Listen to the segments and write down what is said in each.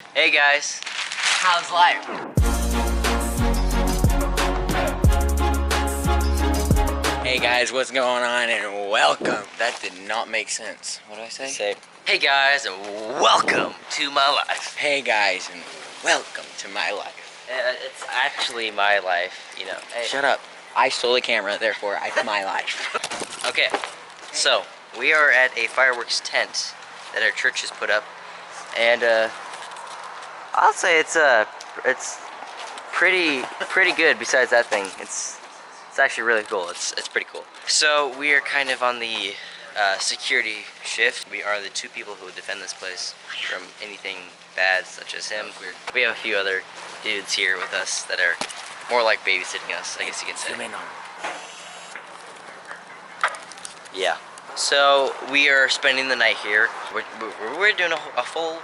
Hey guys, how's life? Hey guys, what's going on and welcome. That did not make sense. What did I say? Say, hey guys, and welcome to my life. Hey guys and welcome to my life. It's actually my life, you know. Hey. Shut up. I stole the camera, therefore it's my life. Okay, so we are at a fireworks tent that our church has put up, and I'll say it's pretty good. Besides that thing, it's actually really cool. It's pretty cool. So we are kind of on the security shift. We are the two people who would defend this place from anything bad, such as him. We have a few other dudes here with us that are more like babysitting us, I guess you can say. Yeah. So we are spending the night here. We're doing a full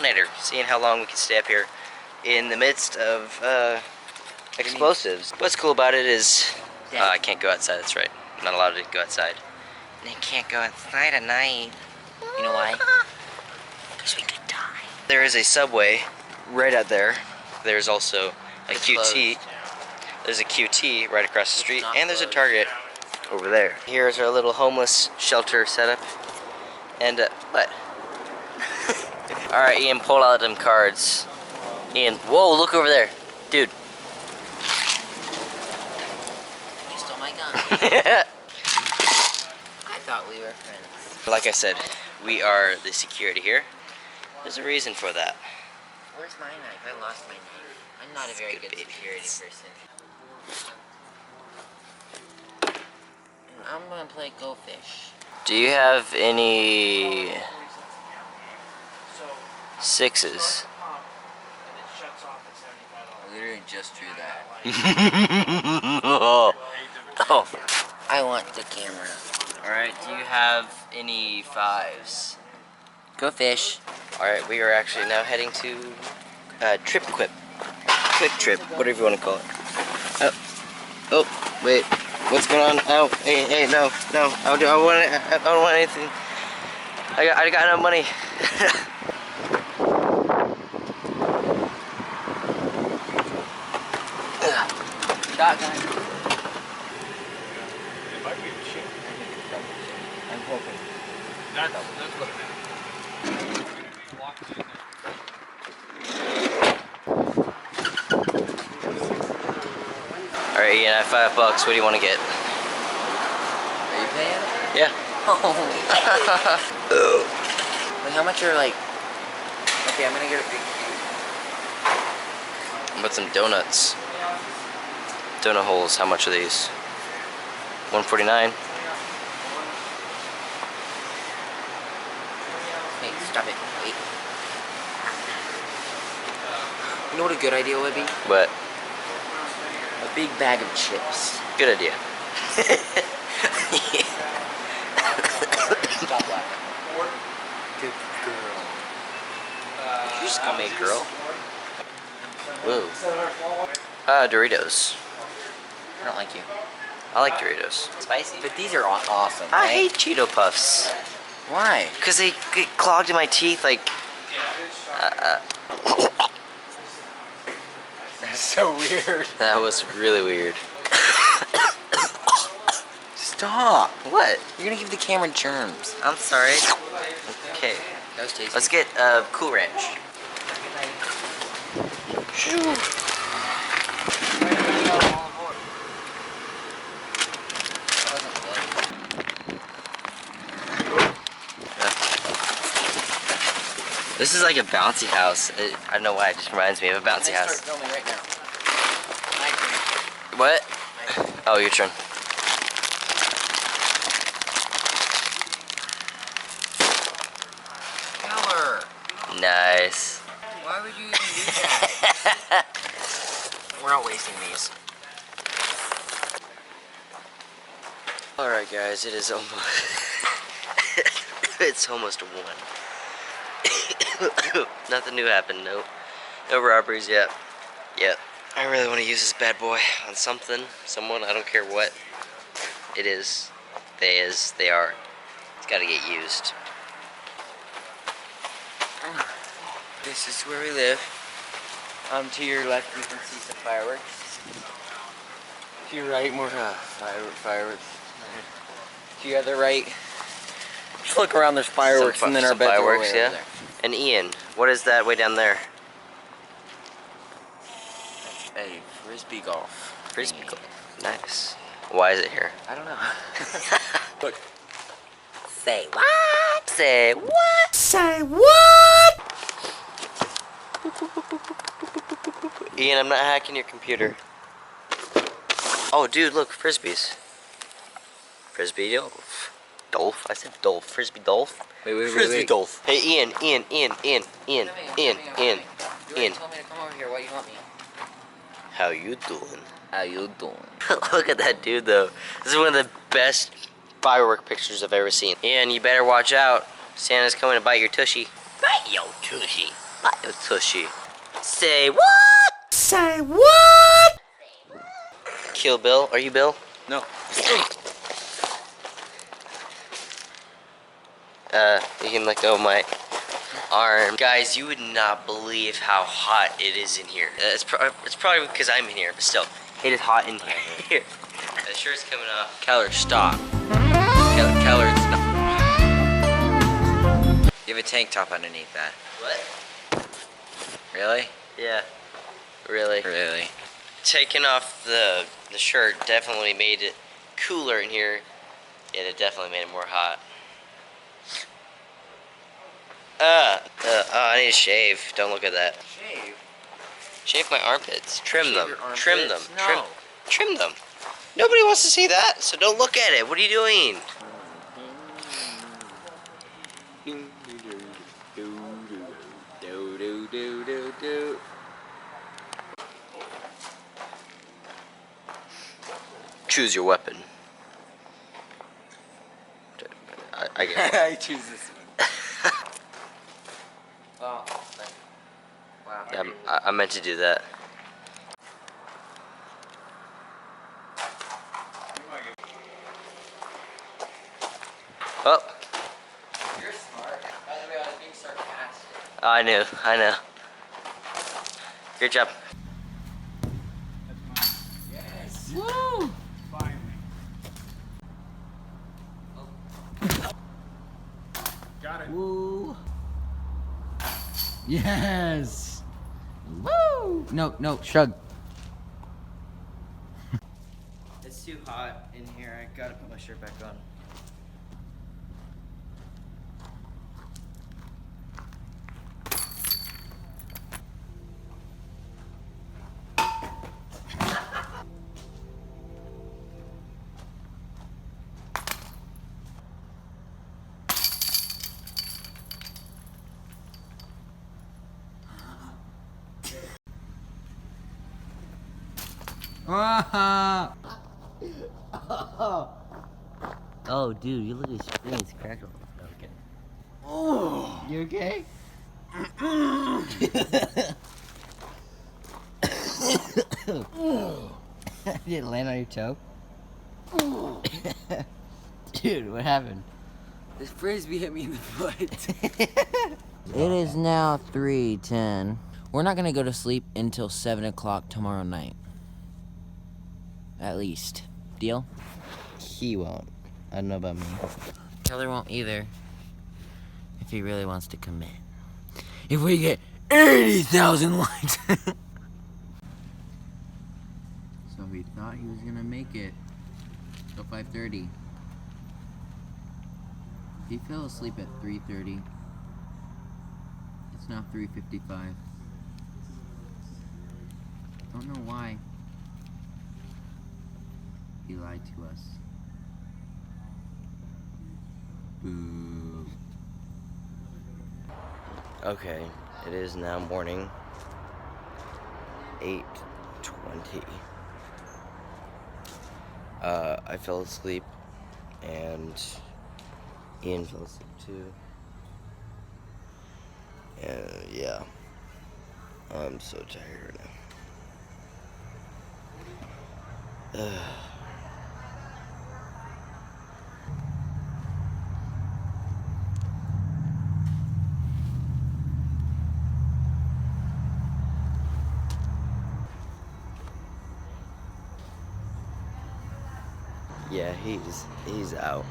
nighter, seeing how long we can stay up here in the midst of explosives. What's cool about it is I can't go outside. That's right. I'm not allowed to go outside. And I can't go outside at night. You know why? Because we could die. There is a Subway right out there. There's also a QT. There's a QT right across the street, and there's a Target over there. Here's our little homeless shelter setup. And what? All right, Ian, pull out them cards. Ian, whoa, look over there, dude. You stole my gun. I thought we were friends. Like I said, we are the security here. There's a reason for that. Where's my knife? I lost my knife. I'm not a very good security person. I'm gonna play Go Fish. Do you have any sixes? I literally just drew that. Oh. I want the camera. Alright, do you have any fives? Go Fish. Alright, we are actually now heading to Trip Quip. Quick Trip, whatever you want to call it. Oh, wait. What's going on? Oh, hey, no. I don't want anything. I got no money. Shotgun. I'm hoping. That's what it is. Alright, Ian, I have $5. What do you want to get? Are you paying? Yeah. Wait, how much are like... Okay, I'm gonna get a big cube. How about some donuts? Donut holes, how much are these? $1.49. Hey, stop it. Wait. You know what a good idea would be? What? A big bag of chips. Good idea. Stop laughing. Good girl. Did you just call me a girl? Whoa. Doritos. I don't like you. I like Doritos. Spicy. But these are awesome, I right? hate Cheeto Puffs. Why? Because they get clogged in my teeth like... That's so weird. That was really weird. Stop. What? You're gonna give the camera germs. I'm sorry. Okay. That was tasty. Let's get Cool Ranch. This is like a bouncy house. I don't know why, it just reminds me of a bouncy house. Start filming right now. What? Oh, your turn. Color. Nice. Why would you even do that? We're not wasting these. Alright guys, it is almost... it's almost 1. Nothing new happened, no robberies yet. Yep. I really want to use this bad boy on something, someone, I don't care what it is, they are. It's gotta get used. This is where we live. To your left, you can see some fireworks. To your right, more fireworks. To your other right, just look around. There's fireworks, and then our beds are way over there. And Ian, what is that way down there? That's a frisbee golf. Frisbee golf. Nice. Why is it here? I don't know. Look. Say what? Say what? Say what? Ian, I'm not hacking your computer. Oh, dude, look, frisbees. Frisbee dolph. Dolph? I said dolph. Frisbee dolph. Wait. Dolph. Hey, Ian. You told me to come over here. What you want me? How you doing? How you doing? Look at that dude, though. This is one of the best firework pictures I've ever seen. Ian, you better watch out. Santa's coming to bite your tushy. Bite your tushy. Bite your tushy. Say what? Say what? Kill Bill. Are you Bill? No. You can let go of my arm. Guys, you would not believe how hot it is in here. It's probably because I'm in here, but still, it is hot in here. The shirt's coming off. Keller, stop. Keller, stop. You have a tank top underneath that. What? Really? Yeah. Really? Really? Taking off the shirt definitely made it cooler in here. Yeah, it definitely made it more hot. I need to shave. Don't look at that. Shave? Shave my armpits. Trim them. Your armpits? Trim them. No. Trim them. Nobody wants to see that, so don't look at it. What are you doing? Choose your weapon. I get I choose this one. Wow. Wow. I meant to do that. Oh. You're smart. By the way, I was being sarcastic. I know. Good job. Yes. Woo! Finally. Got it. Woo! Yes! Woo! No, shrug. It's too hot in here. I gotta put my shirt back on. Oh, dude, you look at your screen's crackled. Okay. Oh, you okay? Did it land on your toe? Dude, what happened? This frisbee hit me in the foot. It is now 3:10. We're not gonna go to sleep until 7 o'clock tomorrow night. At least. Deal? He won't. I don't know about me. Keller won't either. If he really wants to commit. If we get 80,000 likes. So he thought he was gonna make it till 5:30. He fell asleep at 3:30. It's now 3:55. Don't know why. He lied to us. Boo. Okay, it is now morning. 8:20. I fell asleep, and Ian fell asleep too. And yeah, I'm so tired right now. Yeah, he's out.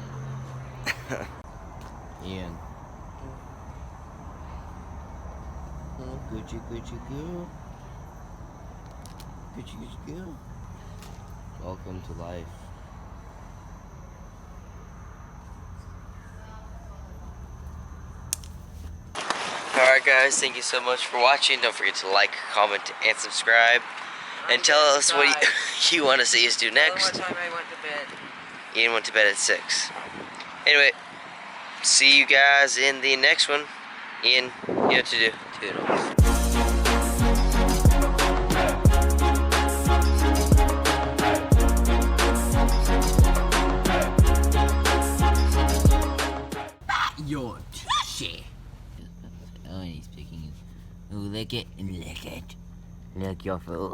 Ian. Gucci, Gucci, girl. Gucci, Gucci, girl. Welcome to life. Alright guys, thank you so much for watching. Don't forget to like, comment, and subscribe. And tell us what you want to see us do next. What time I went to bed. Ian went to bed at 6. Anyway, see you guys in the next one. Ian, you know what to do. Toodles. Your tushy. Oh, and he's picking it. Oh, lick it and lick it. Lick your food.